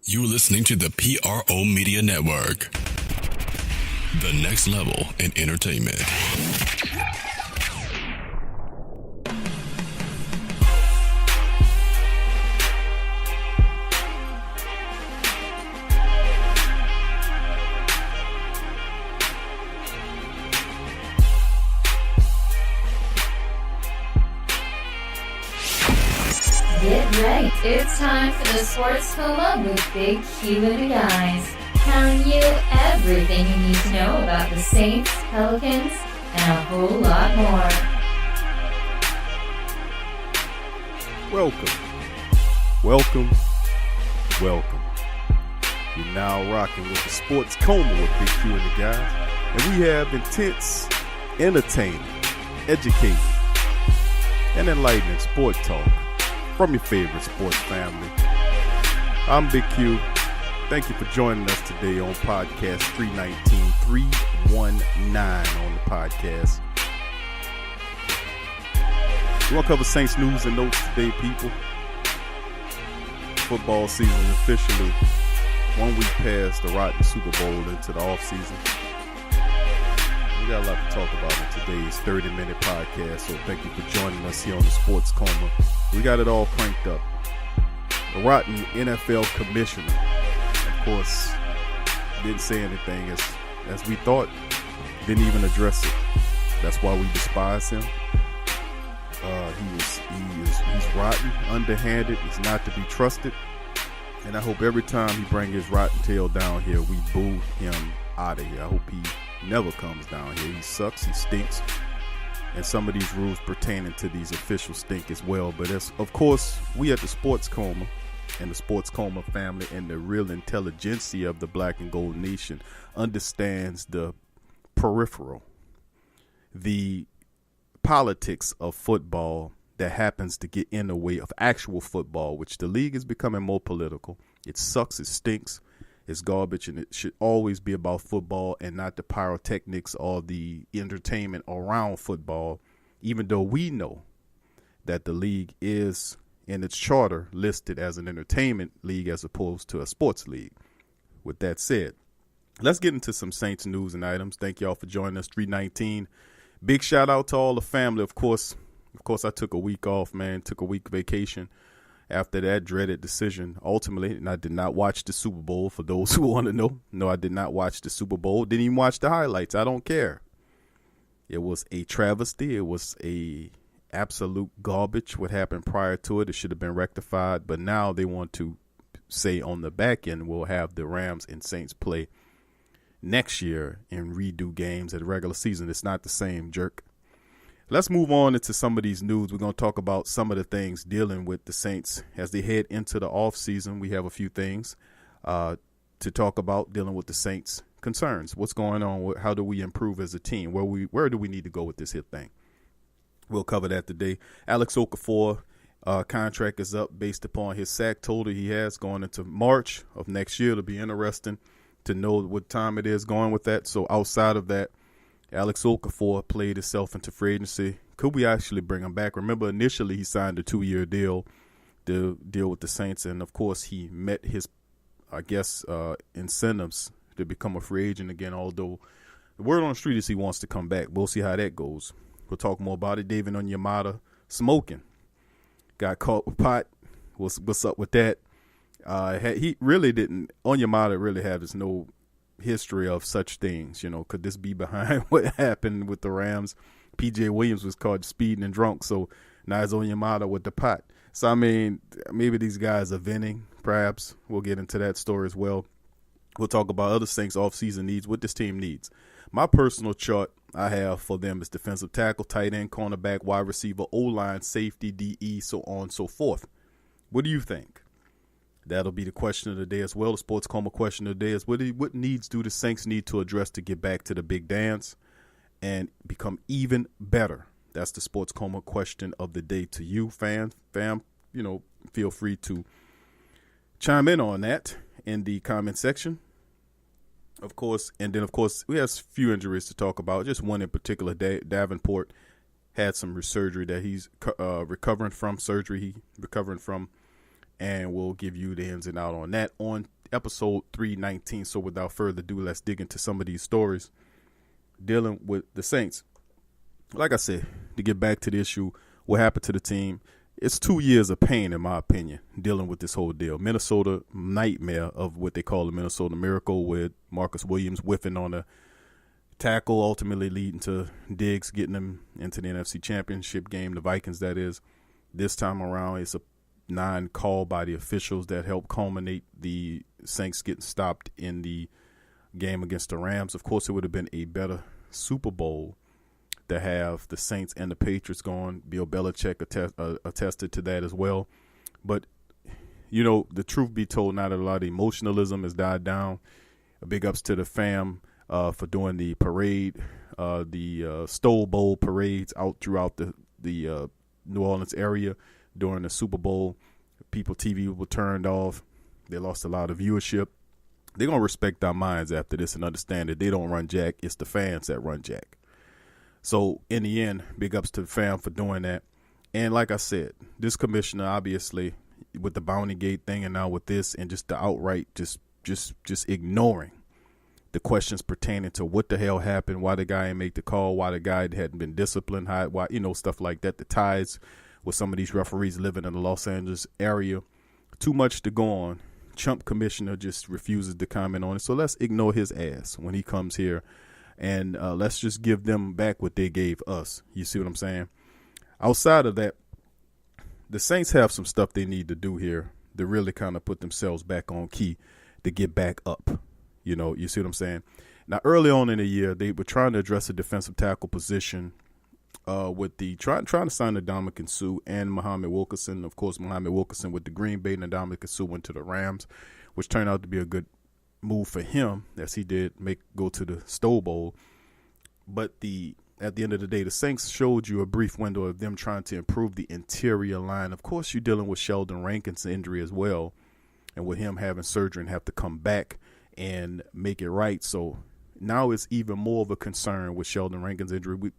You're listening to the PRO Media Network, the next level in entertainment. Get ready. It's time for the Sports Coma with Big Q and the guys. Telling you everything you need to know about the Saints, Pelicans, and a whole lot more. Welcome. You're now rocking with the Sports Coma with Big Q and the guys. And we have intense, entertaining, educating, and enlightening sport talk from your favorite sports family. I'm Big Q. Thank you for joining us today on podcast 319 on the podcast. We want to cover Saints news and notes today, people. Football season is officially 1 week past the rotten Super Bowl into the offseason. We got a lot to talk about in today's 30-minute podcast, so thank you for joining us here on the Sports Coma. We got it all cranked up. The rotten NFL commissioner, of course, didn't say anything as we thought, didn't even address it. That's why we despise him. He's rotten, underhanded, he's not to be trusted. And I hope every time he brings his rotten tail down here, we boo him out of here. I hope he never comes down here. He sucks, he stinks. And some of these rules pertaining to these officials stink as well. But of course, we at the Sports Coma and the Sports Coma family and the real intelligentsia of the Black and Gold Nation understands the peripheral, the politics of football that happens to get in the way of actual football, which the league is becoming more political. It sucks, it stinks, it's garbage, and it should always be about football and not the pyrotechnics or the entertainment around football, even though we know that the league is in its charter listed as an entertainment league as opposed to a sports league. With that said, let's get into some Saints news and items. Thank y'all for joining us. 319. Big shout out to all the family. Of course, I took a week off, man. Took a week vacation after that dreaded decision. Ultimately, and I did not watch the Super Bowl, for those who want to know. No, I did not watch the Super Bowl. Didn't even watch the highlights. I don't care. It was a travesty. It was a absolute garbage what happened prior to it. It should have been rectified. But now they want to say on the back end we'll have the Rams and Saints play next year and redo games at the regular season. It's not the same, jerk. Let's move on into some of these news. We're going to talk about some of the things dealing with the Saints as they head into the offseason. We have a few things to talk about dealing with the Saints' concerns. What's going on? How do we improve as a team? Where do we need to go with this hit thing? We'll cover that today. Alex Okafor contract is up based upon his sack total he has going into March of next year. It'll be interesting to know what time it is going with that. So outside of that, Alex Okafor played himself into free agency. Could we actually bring him back? Remember, initially he signed a 2-year deal to deal with the Saints, and of course he met his, incentives to become a free agent again, although the word on the street is he wants to come back. We'll see how that goes. We'll talk more about it. David Onyemata smoking. Got caught with pot. What's up with that? He really didn't. Onyemata really has no history of such things. Could this be behind what happened with the Rams? PJ Williams was caught speeding and drunk, so now it's Onyemata with the pot. So, I mean, maybe these guys are venting, perhaps. We'll get into that story as well. We'll talk about other Saints off-season needs, what this team needs. My personal chart I have for them is defensive tackle, tight end, cornerback, wide receiver, O-line, safety, DE, so on and so forth. What do you think? That'll be the question of the day as well. The Sports Coma question of the day is what needs do the Saints need to address to get back to the big dance and become even better? That's the Sports Coma question of the day to you, fam. Feel free to chime in on that in the comment section. Of course, and then, of course, we have a few injuries to talk about. Just one in particular, Davenport had some surgery that he's recovering from, and we'll give you the ins and out on that on episode 319. So without further ado, let's dig into some of these stories dealing with the Saints. Like I said, to get back to the issue, what happened to the team, it's 2 years of pain, in my opinion, dealing with this whole deal. Minnesota nightmare of what they call the Minnesota Miracle, with Marcus Williams whiffing on a tackle, ultimately leading to Diggs getting them into the NFC Championship game, the Vikings, that is. This time around, it's a non-call by the officials that helped culminate the Saints getting stopped in the game against the Rams. Of course, it would have been a better Super Bowl to have the Saints and the Patriots going. Bill Belichick attested to that as well. But, you know, the truth be told, now that a lot of emotionalism has died down, big ups to the fam for doing the parade, the Stole Bowl parades out throughout the New Orleans area during the Super Bowl. TV were turned off. They lost a lot of viewership. They're going to respect our minds after this and understand that they don't run Jack. It's the fans that run Jack. So in the end, big ups to the fam for doing that. And like I said, this commissioner, obviously, with the Bounty Gate thing and now with this, and just the outright just ignoring the questions pertaining to what the hell happened, why the guy didn't make the call, why the guy hadn't been disciplined, why, you know, stuff like that. The ties with some of these referees living in the Los Angeles area. Too much to go on. Chump commissioner just refuses to comment on it. So let's ignore his ass when he comes here. And let's just give them back what they gave us. You see what I'm saying? Outside of that, the Saints have some stuff they need to do here to really kind of put themselves back on key to get back up. You know, you see what I'm saying? Now, early on in the year, they were trying to address the defensive tackle position with the trying to sign Ndamukong Suh and Muhammad Wilkerson. Of course, Muhammad Wilkerson with the Green Bay, and Ndamukong Suh went to the Rams, which turned out to be a good move for him, as he did go to the Stole Bowl. But at the end of the day, the Saints showed you a brief window of them trying to improve the interior line. Of course, you're dealing with Sheldon Rankin's injury as well, and with him having surgery and have to come back and make it right. So now it's even more of a concern with Sheldon Rankin's injury.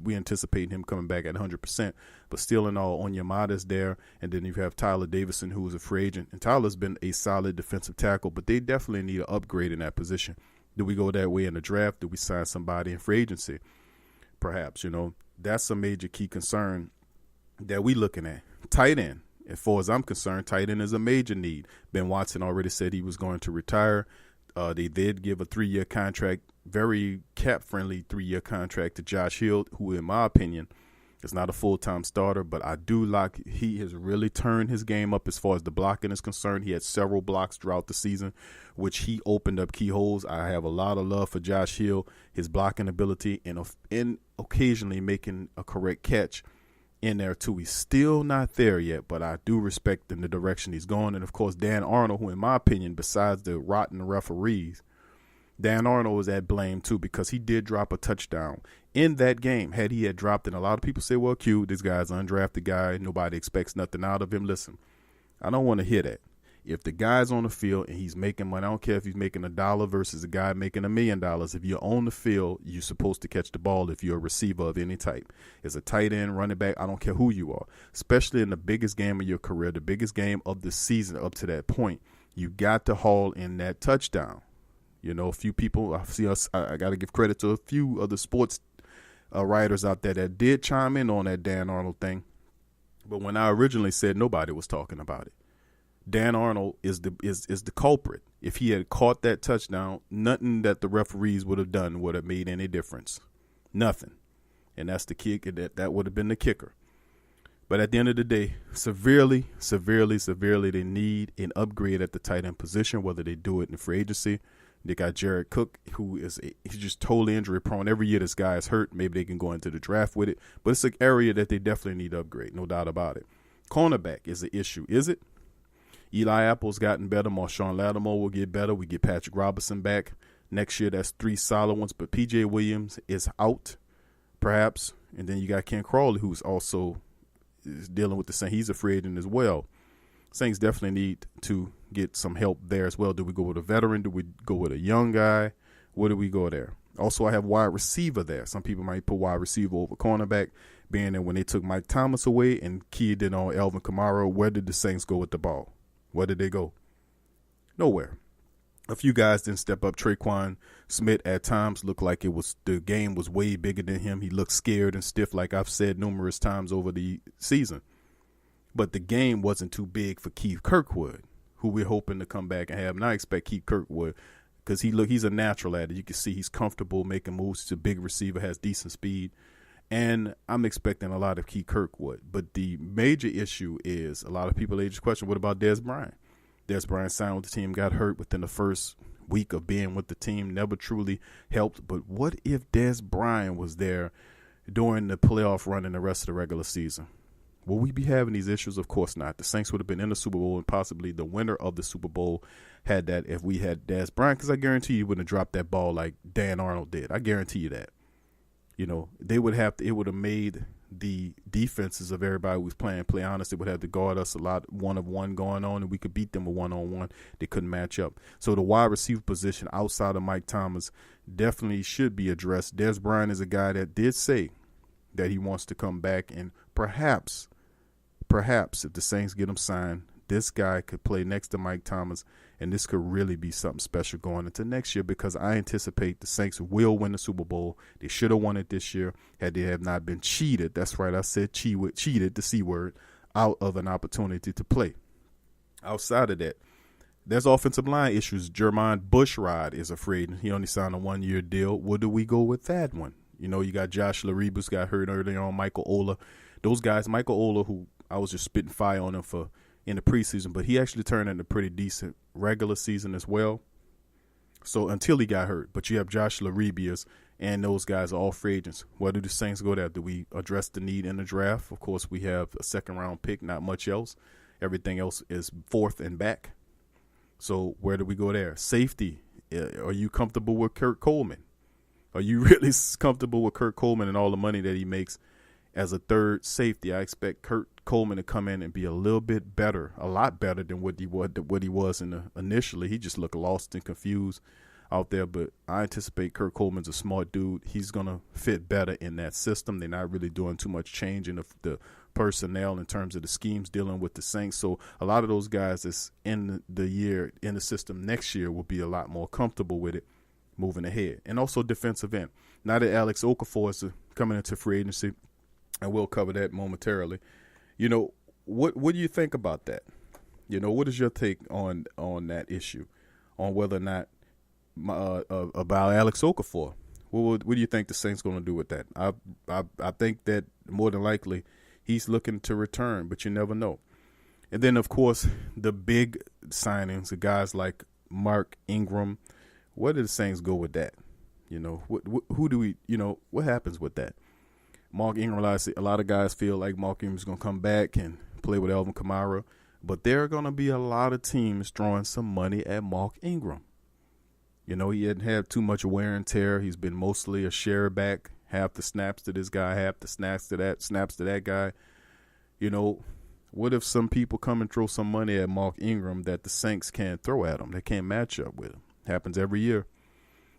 We anticipate him coming back at 100%, but still in all, Onyemata's there, and then you have Tyler Davison, who is a free agent, and Tyler's been a solid defensive tackle, but they definitely need an upgrade in that position. Do we go that way in the draft? Do we sign somebody in free agency? Perhaps, you know, that's a major key concern that we looking at. Tight end, as far as I'm concerned, tight end is a major need. Ben Watson already said he was going to retire. They did give a 3-year contract, very cap-friendly 3-year contract to Josh Hill, who, in my opinion, is not a full-time starter. But I do like he has really turned his game up as far as the blocking is concerned. He had several blocks throughout the season, which he opened up key holes. I have a lot of love for Josh Hill, his blocking ability, and occasionally making a correct catch in there too. He's still not there yet, but I do respect in the direction he's going. And of course, Dan Arnold, who in my opinion, besides the rotten referees, Dan Arnold was at blame too, because he did drop a touchdown in that game. Had he had dropped it, a lot of people say, well, Q, this guy's an undrafted guy. Nobody expects nothing out of him. Listen, I don't want to hear that. If the guy's on the field and he's making money, I don't care if he's making $1 versus a guy making $1 million. If you're on the field, you're supposed to catch the ball if you're a receiver of any type. As a tight end, running back, I don't care who you are, especially in the biggest game of your career, the biggest game of the season up to that point, you got to haul in that touchdown. You know, a few people, I got to give credit to a few of the sports writers out there that did chime in on that Dan Arnold thing. But when I originally said, nobody was talking about it. Dan Arnold is the culprit. If he had caught that touchdown, nothing that the referees would have done would have made any difference. Nothing. And that's the kick. That would have been the kicker. But at the end of the day, severely, they need an upgrade at the tight end position, whether they do it in free agency. They got Jared Cook, he's just totally injury prone. Every year this guy is hurt. Maybe they can go into the draft with it. But it's an area that they definitely need to upgrade, no doubt about it. Cornerback is the issue. Is it? Eli Apple's gotten better. Marshawn Lattimore will get better. We get Patrick Robinson back. Next year, that's 3 solid ones. But P.J. Williams is out, perhaps. And then you got Ken Crawley, who's also dealing with the same. He's a free agent as well. Saints definitely need to get some help there as well. Do we go with a veteran? Do we go with a young guy? Where do we go there? Also, I have wide receiver there. Some people might put wide receiver over cornerback, being that when they took Mike Thomas away and keyed in on Alvin Kamara, where did the Saints go with the ball? Where did they go? Nowhere. A few guys didn't step up. Traquan Smith at times looked like the game was way bigger than him. He looked scared and stiff, like I've said numerous times over the season. But the game wasn't too big for Keith Kirkwood, who we're hoping to come back and have. And I expect Keith Kirkwood, because he's a natural at it. You can see he's comfortable making moves. He's a big receiver, has decent speed. And I'm expecting a lot of Keith Kirkwood. But the major issue is a lot of people age question, what about Dez Bryant? Dez Bryant signed with the team, got hurt within the first week of being with the team, never truly helped. But what if Dez Bryant was there during the playoff run and the rest of the regular season? Will we be having these issues? Of course not. The Saints would have been in the Super Bowl, and possibly the winner of the Super Bowl had that if we had Dez Bryant, because I guarantee you wouldn't have dropped that ball like Dan Arnold did. I guarantee you that. You know, it would have made the defenses of everybody who was playing play honest. It would have to guard us a lot, one-of-one going on, and we could beat them with one-on-one. They couldn't match up. So the wide receiver position outside of Mike Thomas definitely should be addressed. Dez Bryant is a guy that did say that he wants to come back, and perhaps if the Saints get him signed, this guy could play next to Mike Thomas, and this could really be something special going into next year, because I anticipate the Saints will win the Super Bowl. They should have won it this year had they have not been cheated. That's right, I said cheated, the C word, out of an opportunity to play. Outside of that, there's offensive line issues. Jermon Bushrod is a free agent. He only signed a 1-year deal. Where do we go with that one? You know, you got Josh Laribus got hurt earlier on, Michael Ola. Those guys, Michael Ola, who I was just spitting fire on him for in the preseason, but he actually turned into a pretty decent regular season as well. So until he got hurt, but you have Josh Laribus, and those guys are all free agents. Where do the Saints go there? Do we address the need in the draft? Of course, we have a second-round pick, not much else. Everything else is fourth and back. So where do we go there? Safety. Are you comfortable with Kirk Coleman? Are you really comfortable with Kirk Coleman and all the money that he makes as a third safety? I expect Kirk Coleman to come in and be a little bit better, a lot better than what he was initially. He just looked lost and confused out there, but I anticipate Kirk Coleman's a smart dude. He's going to fit better in that system. They're not really doing too much change in the personnel in terms of the schemes dealing with the Saints. So a lot of those guys that's in the system next year will be a lot more comfortable with it moving ahead. And also defensive end. Now that Alex Okafor is coming into free agency, and we'll cover that momentarily. You know, what do you think about that? You know, what is your take on that issue, on whether or not about Alex Okafor? What do you think the Saints going to do with that? I think that more than likely he's looking to return, but you never know. And then, of course, the big signings of guys like Mark Ingram. Where do the Saints go with that? You know, who do we? You know, what happens with that? Mark Ingram, a lot of guys feel like Mark Ingram's going to come back and play with Alvin Kamara, but there are going to be a lot of teams throwing some money at Mark Ingram. You know, he hadn't had too much wear and tear. He's been mostly a share back, half the snaps to this guy, half the snaps to that guy. You know, what if some people come and throw some money at Mark Ingram that the Saints can't throw at him? They can't match up with him. Happens every year.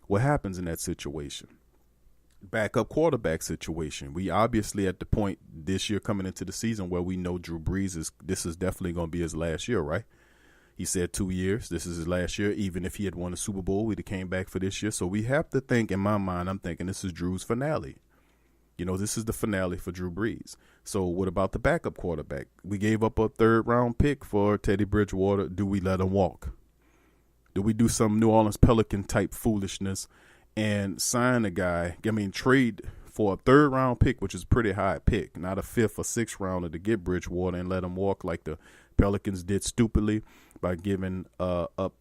What happens in that situation? Backup quarterback situation. We obviously at the point this year coming into the season where we know Drew Brees this is definitely going to be his last year, right? He said 2 years. This is his last year. Even if he had won a Super Bowl, we'd have came back for this year. So we have to think, in my mind, I'm thinking this is Drew's finale. You know, this is the finale for Drew Brees. So what about the backup quarterback? We gave up a 3rd-round pick for Teddy Bridgewater. Do we let him walk? Do we do some New Orleans Pelican type foolishness and sign a guy, trade for a 3rd-round pick, which is a pretty high pick, not a 5th or 6th rounder to get Bridgewater, and let him walk like the Pelicans did stupidly by giving up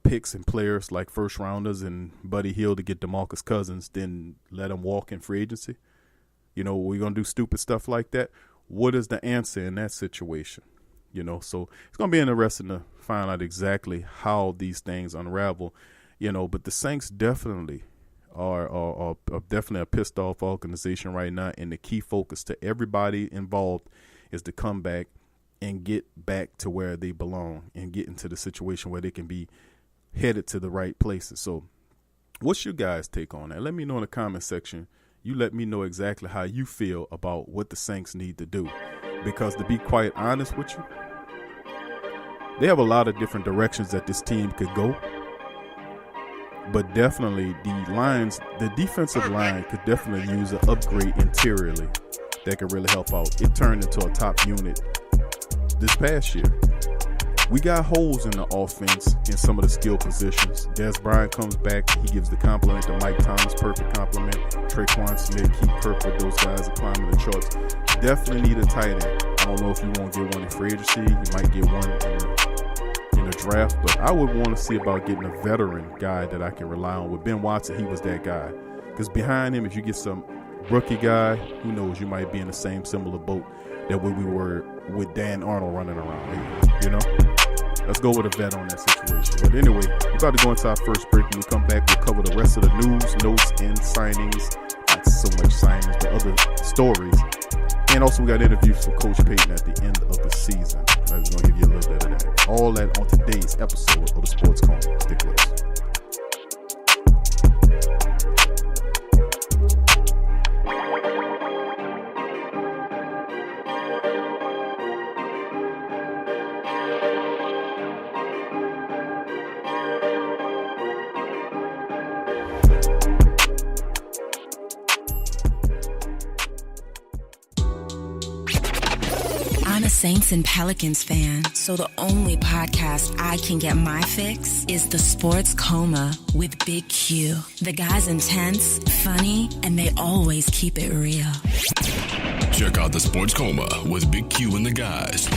picks and players like 1st-rounders and Buddy Hield to get DeMarcus Cousins, then let him walk in free agency? You know, we're going to do stupid stuff like that. What is the answer in that situation? You know, so it's going to be interesting to find out exactly how these things unravel. You know, but the Saints definitely are definitely a pissed off organization right now, and the key focus to everybody involved is to come back and get back to where they belong and get into the situation where they can be headed to the right places. So what's your guys' take on that? Let me know in the comment section. You let me know exactly how you feel about what the Saints need to do, because to be quite honest with you, They have a lot of different directions that this team could go. But definitely the defensive line could definitely use an upgrade interiorly that could really help out. It turned into a top unit this past year. We got holes in the offense in some of the skill positions. Des Bryant comes back. He gives the compliment to Mike Thomas. Perfect compliment. Traquan Smith, Keith Kirkwood, those guys are climbing the charts. Definitely need a tight end. I don't know if you won't get one in free agency. You might get one in the draft. But I would want to see about getting a veteran guy that I can rely on. With Ben Watson, he was that guy. Because behind him, if you get some rookie guy, who knows, you might be in the same similar boat that we were with Dan Arnold running around. You know? Let's go with a vet on that situation. But anyway, we're about to go into our first break. When we come back, we'll cover the rest of the news, notes, and signings. Not so much signings, but other stories. And also, we got interviews for Coach Payton at the end of the season. I'm just going to give you a little bit of that. All that on today's episode of the Sports Coma. Stick with us. I'm a Saints and Pelicans fan, so the only podcast I can get my fix is the Sports Coma with Big Q. The guy's intense, funny, and they always keep it real. Check out the Sports Coma with Big Q and the guys.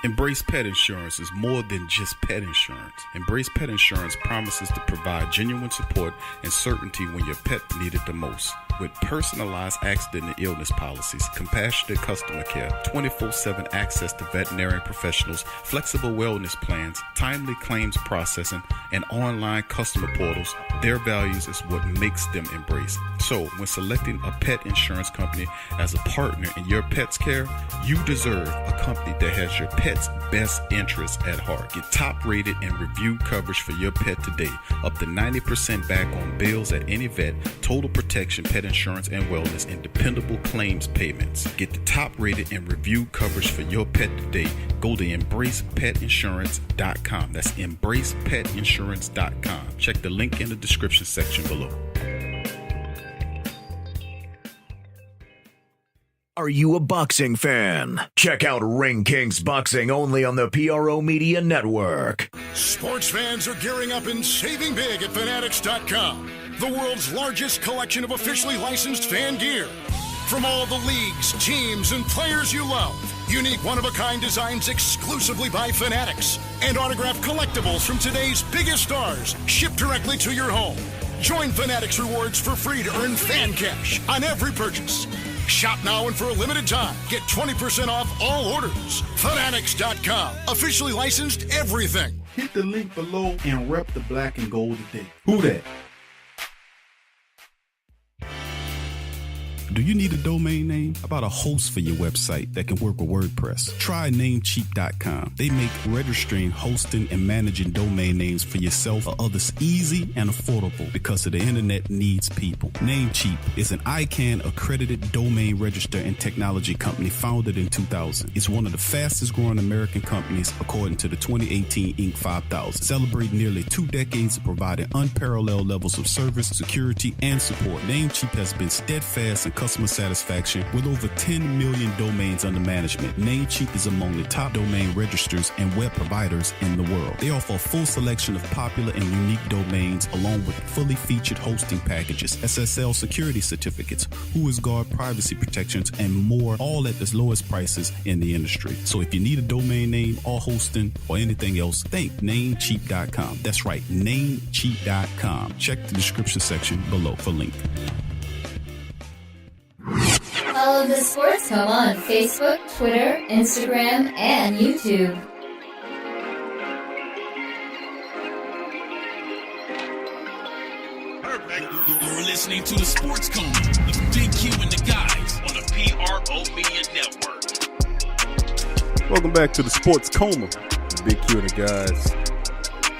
Embrace Pet Insurance is more than just pet insurance. Embrace Pet Insurance promises to provide genuine support and certainty when your pet needed the most. With personalized accident and illness policies, compassionate customer care, 24/7 access to veterinary professionals, flexible wellness plans, timely claims processing, and online customer portals, their values is what makes them Embrace. So, when selecting a pet insurance company as a partner in your pet's care, you deserve a company that has your pet's best interests at heart. Get top-rated and reviewed coverage for your pet today. Up to 90% back on bills at any vet, total protection, pet insurance and wellness, and dependable claims payments. Get the top-rated and reviewed coverage for your pet today. Go to EmbracePetInsurance.com. That's EmbracePetInsurance.com. Check the link in the description section below. Are you a boxing fan? Check out Ring Kings Boxing only on the PRO Media Network. Sports fans are gearing up and saving big at Fanatics.com, the world's largest collection of officially licensed fan gear. From all the leagues, teams, and players you love, unique one-of-a-kind designs exclusively by Fanatics, and autographed collectibles from today's biggest stars shipped directly to your home. Join Fanatics Rewards for free to earn fan cash on every purchase. Shop now and for a limited time, get 20% off all orders. Fanatics.com, officially licensed everything. Hit the link below and rep the black and gold today. Who that? Do you need a domain name? How about a host for your website that can work with WordPress? Try Namecheap.com. They make registering, hosting, and managing domain names for yourself or others easy and affordable because the internet needs people. Namecheap is an ICANN accredited domain register and technology company founded in 2000. It's one of the fastest growing American companies according to the 2018 Inc. 5000, celebrating nearly 2 decades of providing unparalleled levels of service, security, and support. Namecheap has been steadfast in customer satisfaction with over 10 million domains under management. Namecheap is among the top domain registers and web providers in the world. They offer a full selection of popular and unique domains along with fully featured hosting packages, SSL security certificates, WhoisGuard privacy protections, and more, all at the lowest prices in the industry. So if you need a domain name or hosting or anything else, think Namecheap.com. That's right, Namecheap.com. Check the description section below for link. Follow the Sports Coma on Facebook, Twitter, Instagram, and YouTube. You're listening to the Sports Coma with Big Q and the guys on the PRO Media Network. Welcome back to the Sports Coma. Big Q and the guys.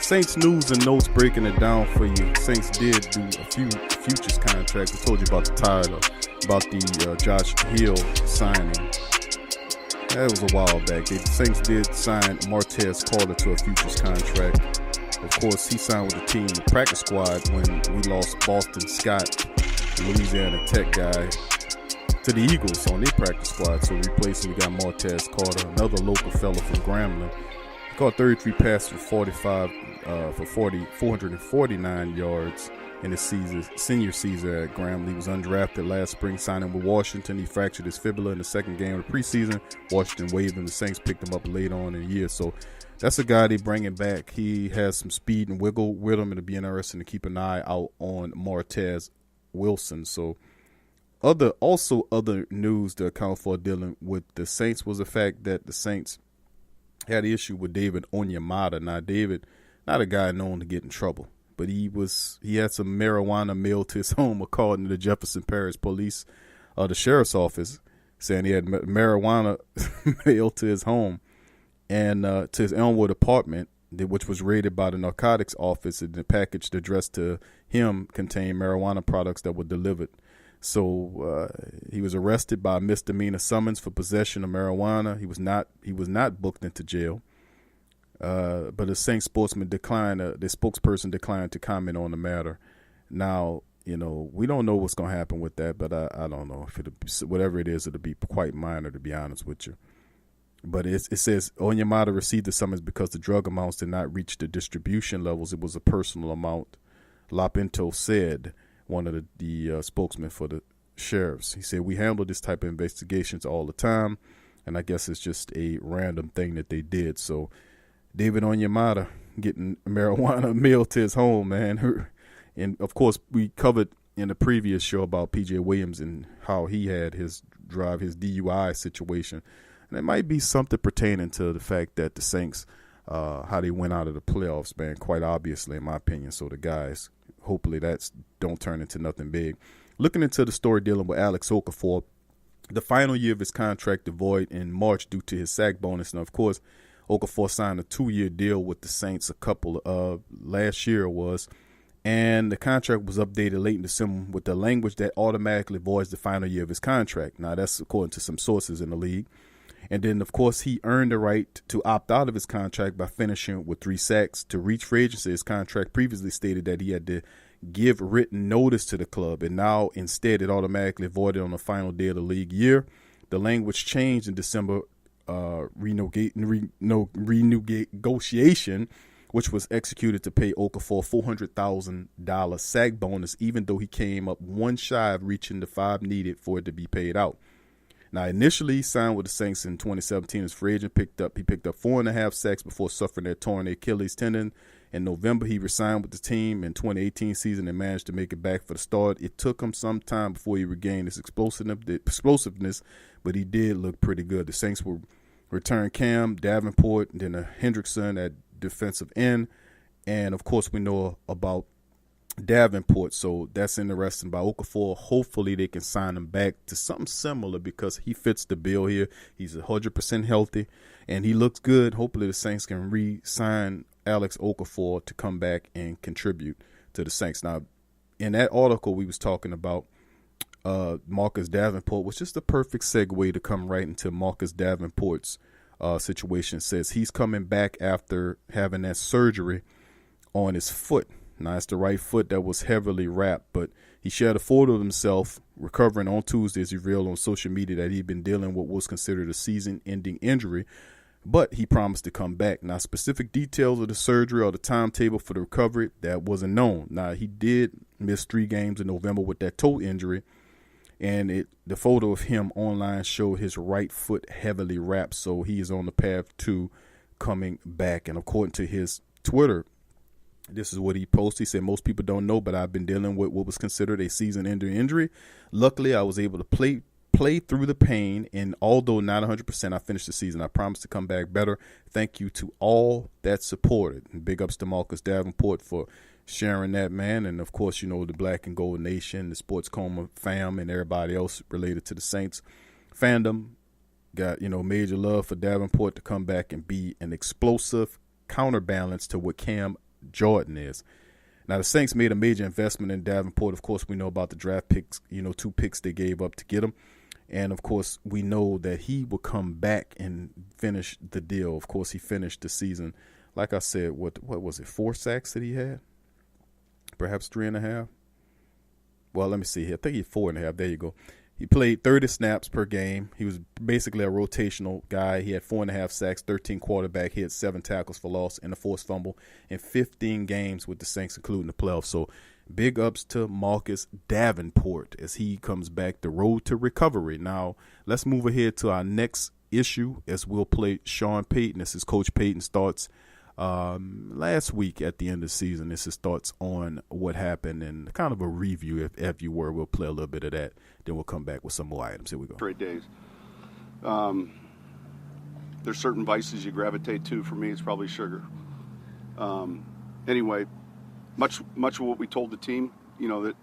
Saints news and notes, breaking it down for you. Saints did do a few futures contracts. I told you about the Tyler, about the Josh Hill signing. That was a while back. The Saints did sign Martez Carter to a futures contract. Of course, he signed with the team, the practice squad, when we lost Boston Scott, Louisiana Tech guy, to the Eagles on their practice squad. So replacing, we got Martez Carter, another local fellow from Grambling. He caught 33 passes for 449 yards in his senior season at Grambling. He was undrafted last spring, signing with Washington. He fractured his fibula in the second game of the preseason. Washington waived him. The Saints picked him up late on in the year. So that's a guy they bringing back. He has some speed and wiggle with him. It'll be interesting to keep an eye out on Martez Wilson. So other news to account for dealing with the Saints was the fact that the Saints had an issue with David Onyemata. Now, David, not a guy known to get in trouble, but he had some marijuana mailed to his home, according to the Jefferson Parish Police, the sheriff's office, saying he had marijuana mailed to his home and to his Elmwood apartment, which was raided by the narcotics office, and the package addressed to him contained marijuana products that were delivered. So he was arrested by a misdemeanor summons for possession of marijuana. He was not booked into jail. But the Saints spokesman the spokesperson declined to comment on the matter. Now, we don't know what's going to happen with that, but I don't know if whatever it is, it'll be quite minor, to be honest with you. But it says Onyemata received the summons because the drug amounts did not reach the distribution levels. It was a personal amount. Lapinto said, one of the spokesmen for the sheriffs. He said, we handle this type of investigations all the time, and I guess it's just a random thing that they did. So David Onyemata getting marijuana mailed to his home, man. And, of course, we covered in the previous show about P.J. Williams and how he had his DUI situation. And it might be something pertaining to the fact that the Saints, how they went out of the playoffs, man, quite obviously, in my opinion. So the guys, hopefully that's don't turn into nothing big. Looking into the story dealing with Alex Okafor, the final year of his contract void in March due to his sack bonus. Now, of course, Okafor signed a 2-year deal with the Saints last year and the contract was updated late in December with the language that automatically voids the final year of his contract. Now, that's according to some sources in the league. And then, of course, he earned the right to opt out of his contract by finishing with 3 sacks. To reach free agency, his contract previously stated that he had to give written notice to the club, and now instead it automatically voided on the final day of the league year. The language changed in December renegotiation, which was executed to pay Okafor $400,000 sack bonus, even though he came up one shy of reaching the 5 needed for it to be paid out. Now, initially, he signed with the Saints in 2017 as free agent. He picked up 4.5 sacks before suffering that torn Achilles tendon. In November, he resigned with the team in 2018 season and managed to make it back for the start. It took him some time before he regained his explosiveness, but he did look pretty good. The Saints will return Cam, Davenport, and then Hendrickson at defensive end. And, of course, we know about Davenport, so that's interesting. By Okafor, hopefully they can sign him back to something similar because he fits the bill here. He's 100% healthy, and he looks good. Hopefully the Saints can re-sign Alex Okafor to come back and contribute to the Saints. Now, in that article we was talking about Marcus Davenport, was just the perfect segue to come right into Marcus Davenport's situation. It says he's coming back after having that surgery on his foot. Now, it's the right foot that was heavily wrapped, but he shared a photo of himself recovering on Tuesday as he revealed on social media that he'd been dealing with what was considered a season-ending injury, but he promised to come back. Now, specific details of the surgery or the timetable for the recovery, that wasn't known. Now, he did miss 3 games in November with that toe injury, and the photo of him online showed his right foot heavily wrapped, so he is on the path to coming back. And according to his Twitter, this is what he posted. He said, most people don't know, but I've been dealing with what was considered a season-ending injury. Luckily, I was able to play through the pain, and although not 100%, I finished the season. I promise to come back better. Thank you to all that supported. And big ups to Marcus Davenport for sharing that, man. And, of course, the Black and Gold Nation, the Sports Coma fam, and everybody else related to the Saints fandom got, major love for Davenport to come back and be an explosive counterbalance to what Cam Jordan is. Now, the Saints made a major investment in Davenport. Of course, we know about the draft picks, 2 picks they gave up to get him. And, of course, we know that he will come back and finish the deal. Of course, he finished the season, like I said, what was it, 4 sacks that he had? Perhaps 3.5? Well, let me see here. I think he had 4.5. There you go. He played 30 snaps per game. He was basically a rotational guy. He had 4.5 sacks, 13 quarterback hits, 7 tackles for loss, and a forced fumble in 15 games with the Saints, including the playoffs. So big ups to Marcus Davenport as he comes back, the road to recovery. Now, let's move ahead to our next issue as we'll play Sean Payton. This is Coach Payton starts last week at the end of the season. This is thoughts on what happened and kind of a review, if you were. We'll play a little bit of that. Then we'll come back with some more items. Here we go. Great days. There's certain vices you gravitate to. For me, it's probably sugar. Anyway, much of what we told the team, that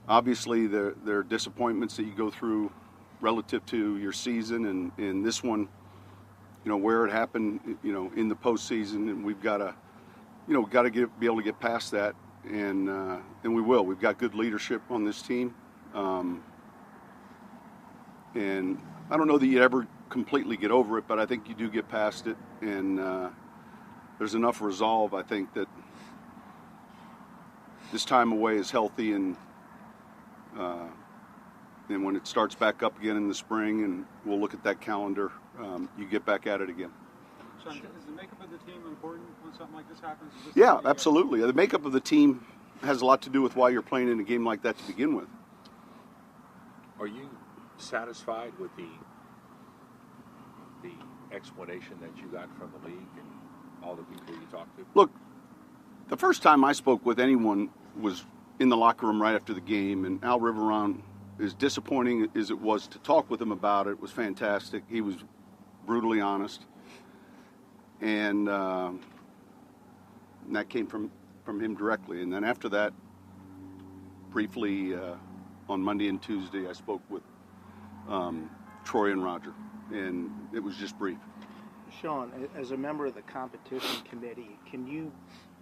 obviously there are disappointments that you go through relative to your season, and this one, where it happened, in the postseason, and we've got to, be able to get past that, and we will. We've got good leadership on this team, and I don't know that you ever completely get over it, but I think you do get past it, and there's enough resolve, I think, that this time away is healthy, and when it starts back up again in the spring, and we'll look at that calendar, you get back at it again. Sean, is the makeup of the team important when something like this happens? Yeah, absolutely. The makeup of the team has a lot to do with why you're playing in a game like that to begin with. Are you satisfied with the explanation that you got from the league and all the people you talked to? Look, the first time I spoke with anyone was in the locker room right after the game, and Al Riveron, as disappointing as it was to talk with him about it, was fantastic. He was brutally honest, and that came from him directly. And then after that, briefly on Monday and Tuesday, I spoke with Troy and Roger, and it was just brief. Sean, as a member of the competition committee, can you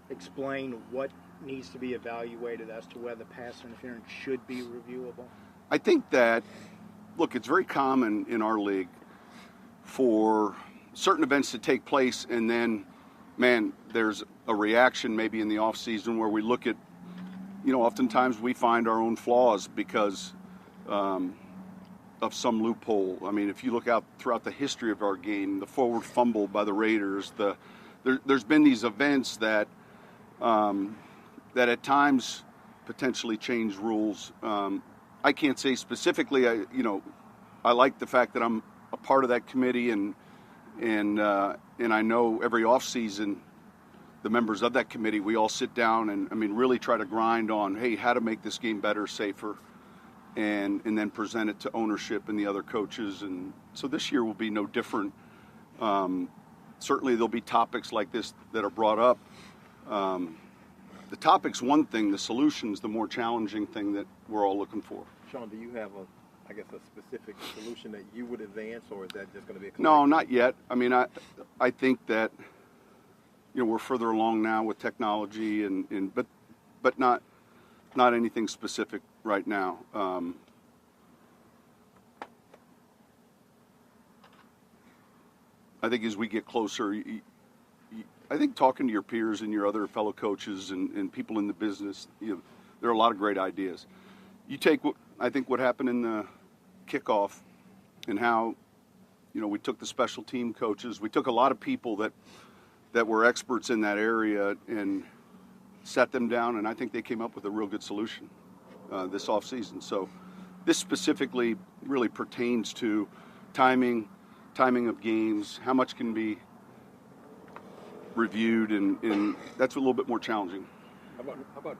explain what needs to be evaluated as to whether pass interference should be reviewable? I think that, look, it's very common in our league for certain events to take place, and then, there's a reaction maybe in the off season where we look at, oftentimes we find our own flaws because of some loophole. I mean, if you look out throughout the history of our game, the forward fumble by the Raiders, there's been these events that at times potentially change rules. I can't say specifically. I like the fact that I'm a part of that committee, and I know every off season, the members of that committee, we all sit down and really try to grind on, hey, how to make this game better, safer, and then present it to ownership and the other coaches. And so this year will be no different. Certainly there'll be topics like this that are brought up. The topic's one thing, the solution's the more challenging thing that we're all looking for. Sean, do you have a specific solution that you would advance, or is that just going to be a collective? No, not yet. I think that we're further along now with technology, but not anything specific right now. I think as we get closer, I think talking to your peers and your other fellow coaches and people in the business, there are a lot of great ideas. You take what happened in the kickoff and how, we took the special team coaches. We took a lot of people that were experts in that area and sat them down, and I think they came up with a real good solution this offseason. So this specifically really pertains to timing of games, how much can be reviewed, and that's a little bit more challenging. How about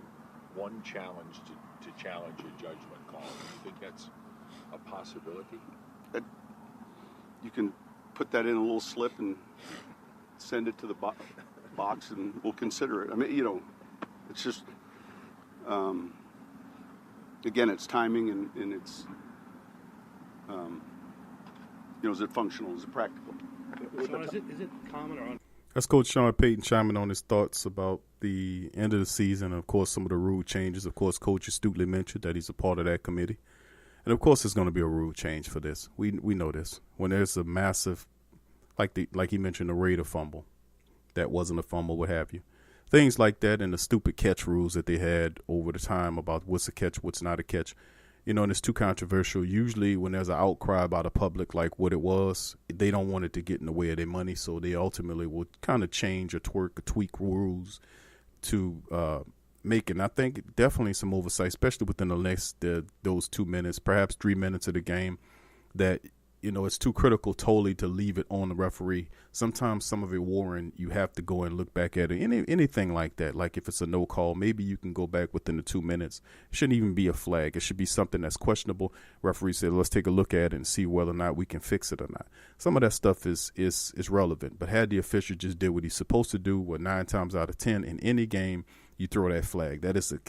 one challenge to challenge a judgment call? Do you think that's a possibility? You can put that in a little slip and send it to the box, and we'll consider it. It's just, again, it's timing, and it's, is it functional? Is it practical? So is it common or That's Coach Sean Payton chiming on his thoughts about the end of the season, and of course, some of the rule changes. Of course, Coach astutely mentioned that he's a part of that committee. And of course, there's going to be a rule change for this. We know this. When there's a massive, like he mentioned, the Raider fumble, that wasn't a fumble, what have you. Things like that, and the stupid catch rules that they had over the time about what's a catch, what's not a catch. And it's too controversial. Usually when there's an outcry by the public like what it was, they don't want it to get in the way of their money, so they ultimately will kind of change or tweak rules to make it. And I think definitely some oversight, especially within those 2 minutes, perhaps 3 minutes of the game, that it's too critical totally to leave it on the referee. Sometimes some of it, Warren, you have to go and look back at it. Anything like that, like if it's a no call, maybe you can go back within the 2 minutes. It shouldn't even be a flag. It should be something that's questionable. Referee said, let's take a look at it and see whether or not we can fix it or not. Some of that stuff is relevant, but had the official just did what he's supposed to do, 9 times out of 10 in any game, you throw that flag. That is the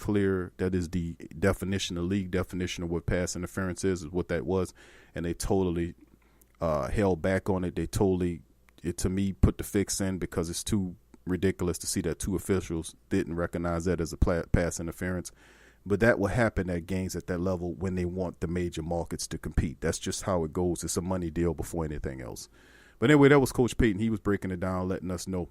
definition, the league definition of what pass interference is what that was. And they totally held back on it. They totally, to me, put the fix in because it's too ridiculous to see that 2 officials didn't recognize that as a pass interference. But that will happen at games at that level when they want the major markets to compete. That's just how it goes. It's a money deal before anything else. But anyway, that was Coach Payton. He was breaking it down, letting us know.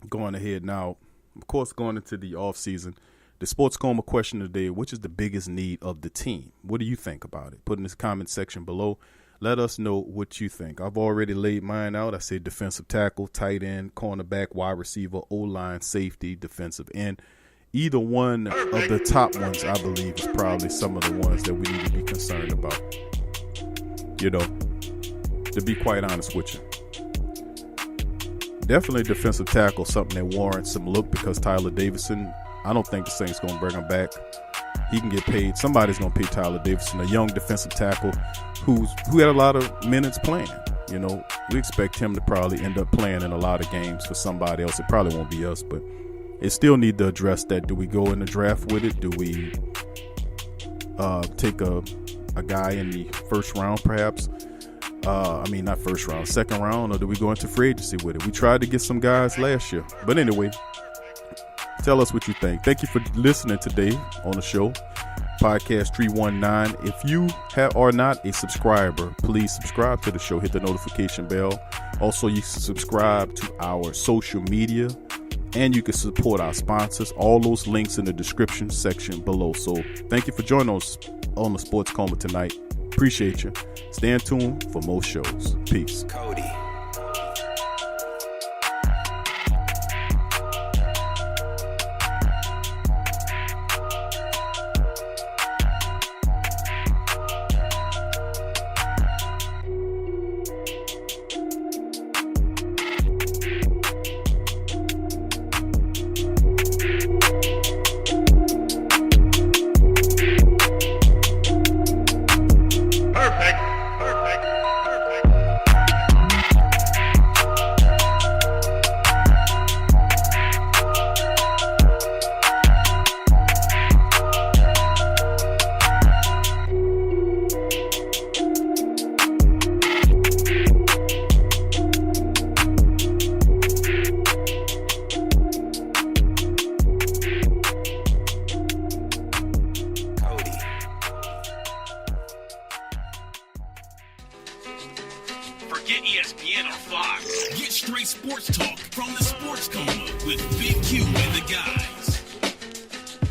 Going ahead now, of course, going into the offseason, the Sports Coma question of the day, which is the biggest need of the team? What do you think about it? Put in the comment section below. Let us know what you think. I've already laid mine out. I said defensive tackle, tight end, cornerback, wide receiver, O-line, safety, defensive end. Either one of the top ones, I believe, is probably some of the ones that we need to be concerned about. To be quite honest with you. Definitely defensive tackle, something that warrants some look because Tyler Davison, I don't think the Saints going to bring him back. He can get paid. Somebody's going to pay Tyler Davison, a young defensive tackle who had a lot of minutes playing. We expect him to probably end up playing in a lot of games for somebody else. It probably won't be us, but it still need to address that. Do we go in the draft with it? Do we take a guy in the first round perhaps? Not first round, second round, or do we go into free agency with it? We tried to get some guys last year. But anyway, tell us what you think. Thank you for listening today on the show, Podcast 319. If you are not a subscriber, please subscribe to the show. Hit the notification bell. Also, you can subscribe to our social media, and you can support our sponsors. All those links in the description section below. So thank you for joining us on the Sports Coma tonight. Appreciate you. Stay tuned for more shows. Peace. Cody. Forget ESPN or Fox. Get straight sports talk from the Sports Coma with Big Q and the guys.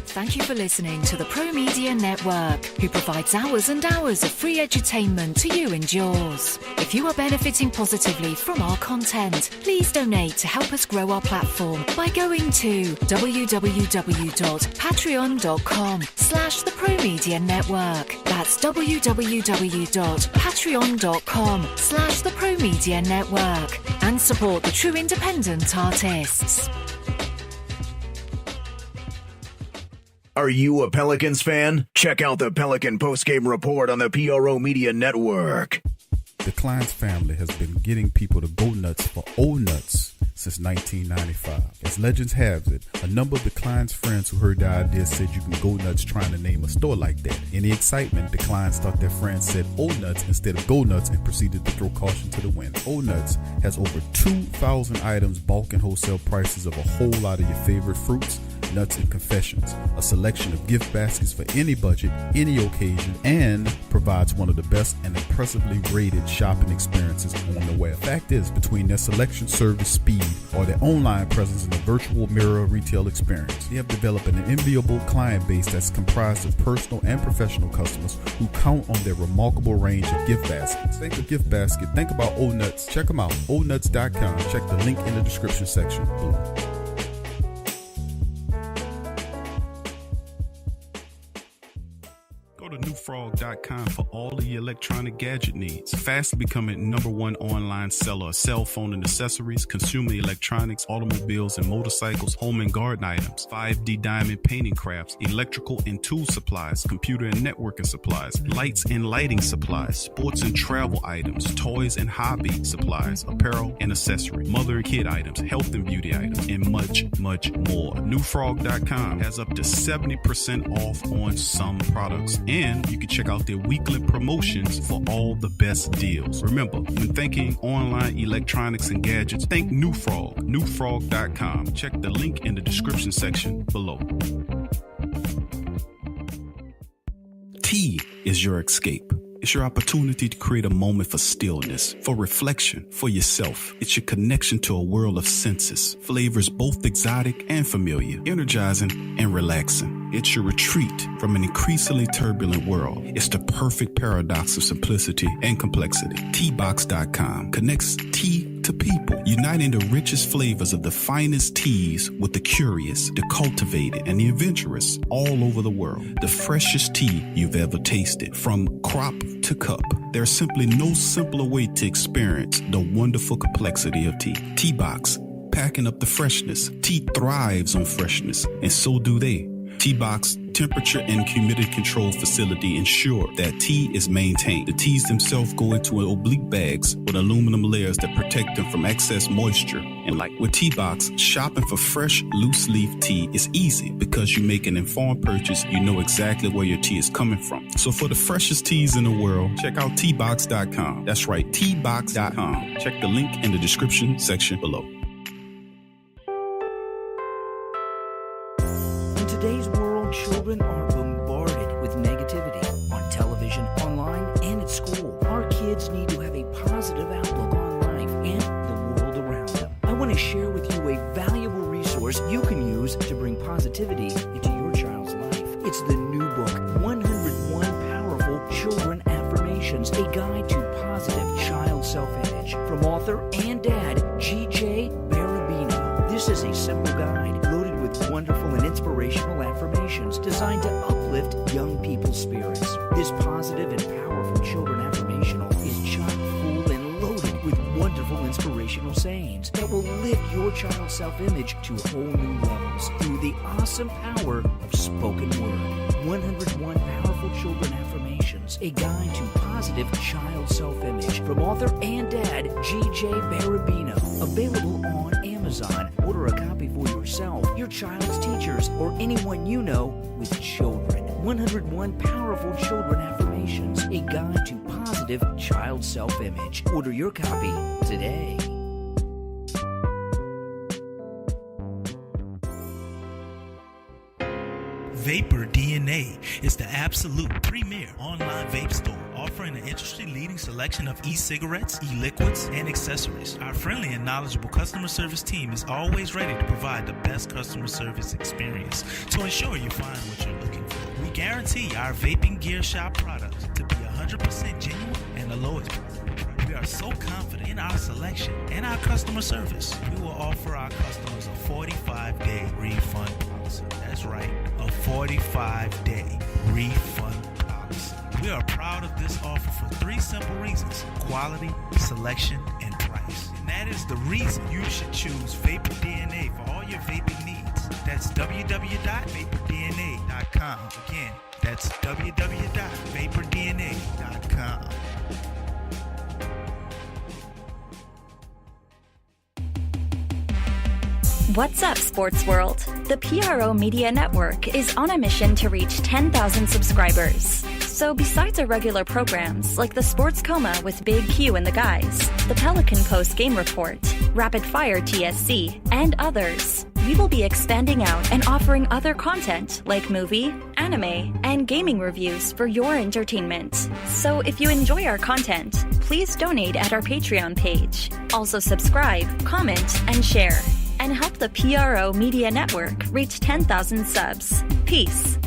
Thank you for listening to the Pro Media Network, who provides hours and hours of free edutainment to you and yours. If you are benefiting positively from our content, please donate to help us grow our platform by going to www.patreon.com/the Pro Media Network. That's www.patreon.com/the Pro Media Network, and support the true independent artists. Are you a Pelicans fan? Check out the Pelican postgame report on the PRO Media Network. The Kleins family has been getting people to go nuts for old nuts since 1995. As legends have it, a number of the Kleins friends who heard the idea said you can go nuts trying to name a store like that. In the excitement, the Kleins thought their friends said old nuts instead of go nuts and proceeded to throw caution to the wind. Old Nuts has over 2,000 items, bulk and wholesale prices of a whole lot of your favorite fruits, Nuts and Confessions, a selection of gift baskets for any budget, any occasion, and provides one of the best and impressively rated shopping experiences on the web. Fact is, between their selection, service, speed, or their online presence in the virtual mirror retail experience, they have developed an enviable client base that's comprised of personal and professional customers who count on their remarkable range of gift baskets. Think of gift basket, think about O Nuts. Check them out, onuts.com. Check the link in the description section below. Go to newfrog.com for all of your electronic gadget needs. Fast becoming #1 online seller of cell phone and accessories, consumer electronics, automobiles and motorcycles, home and garden items, 5D diamond painting crafts, electrical and tool supplies, computer and networking supplies, lights and lighting supplies, sports and travel items, toys and hobby supplies, apparel and accessory, mother and kid items, health and beauty items, and much, much more. Newfrog.com has up to 70% off on some products. And you can check out their weekly promotions for all the best deals. Remember, when thinking online electronics and gadgets, think New Frog. Newfrog.com. Check the link in the description section below. Tea is your escape. It's your opportunity to create a moment for stillness, for reflection, for yourself. It's your connection to a world of senses, flavors both exotic and familiar, energizing and relaxing. It's your retreat from an increasingly turbulent world. It's the perfect paradox of simplicity and complexity. Teabox.com connects tea to people, uniting the richest flavors of the finest teas with the curious, the cultivated, and the adventurous all over the world. The freshest tea you've ever tasted, from crop to cup. There's simply no simpler way to experience the wonderful complexity of tea. Teabox, packing up the freshness. Tea thrives on freshness, and so do they. Teabox temperature and humidity control facility ensure that tea is maintained. The teas themselves go into oblique bags with aluminum layers that protect them from excess moisture and light. With Teabox, shopping for fresh, loose leaf tea is easy because you make an informed purchase. You know exactly where your tea is coming from. So for the freshest teas in the world, check out Teabox.com. That's right, Teabox.com. Check the link in the description section below. In today's world, children are bombarded with negativity on television, online, and at school. Our kids need to have a positive outlook on life and the world around them. I want to share with you a valuable resource you can use to bring positivity into your child's life. It's the new book, 101 Powerful Children Affirmations, a guide to positive child self-image, from author and dad, G.J. Barabino. This is a simple guide loaded with wonderful and inspirational affirmations designed to uplift young people's spirits. This positive and powerful children affirmational is chock full and loaded with wonderful inspirational sayings that will lift your child's self-image to whole new levels through the awesome power of spoken word. 101 Powerful Children Affirmations, a guide to positive child self-image, from author and dad, G.J. Barabino. Available on Amazon. Order a copy for yourself, your child's teachers, or anyone you know with children. 101 Powerful Children Affirmations, a guide to positive child self-image. Order your copy today. Vapor DNA is the absolute premier online vape store, offering an industry-leading selection of e-cigarettes, e-liquids, and accessories. Our friendly and knowledgeable customer service team is always ready to provide the best customer service experience to ensure you find what you're looking for. We guarantee our vaping gear shop products to be 100% genuine and the lowest price. We are so confident in our selection and our customer service. We will offer our customers a 45-day refund policy. That's right, a 45-day refund policy. We are proud of this offer for 3 simple reasons: quality, selection, and price. And that is the reason you should choose Vapor DNA for all your vaping needs. That's www.vapordna.com. Again, that's www.vapordna.com. What's up, sports world? The PRO Media Network is on a mission to reach 10,000 subscribers. So besides our regular programs like the Sports Coma with Big Q and the guys, the Pelican Post Game Report, Rapid Fire TSC, and others, we will be expanding out and offering other content like movie, anime, and gaming reviews for your entertainment. So if you enjoy our content, please donate at our Patreon page. Also subscribe, comment, and share. And help the PRO Media Network reach 10,000 subs. Peace.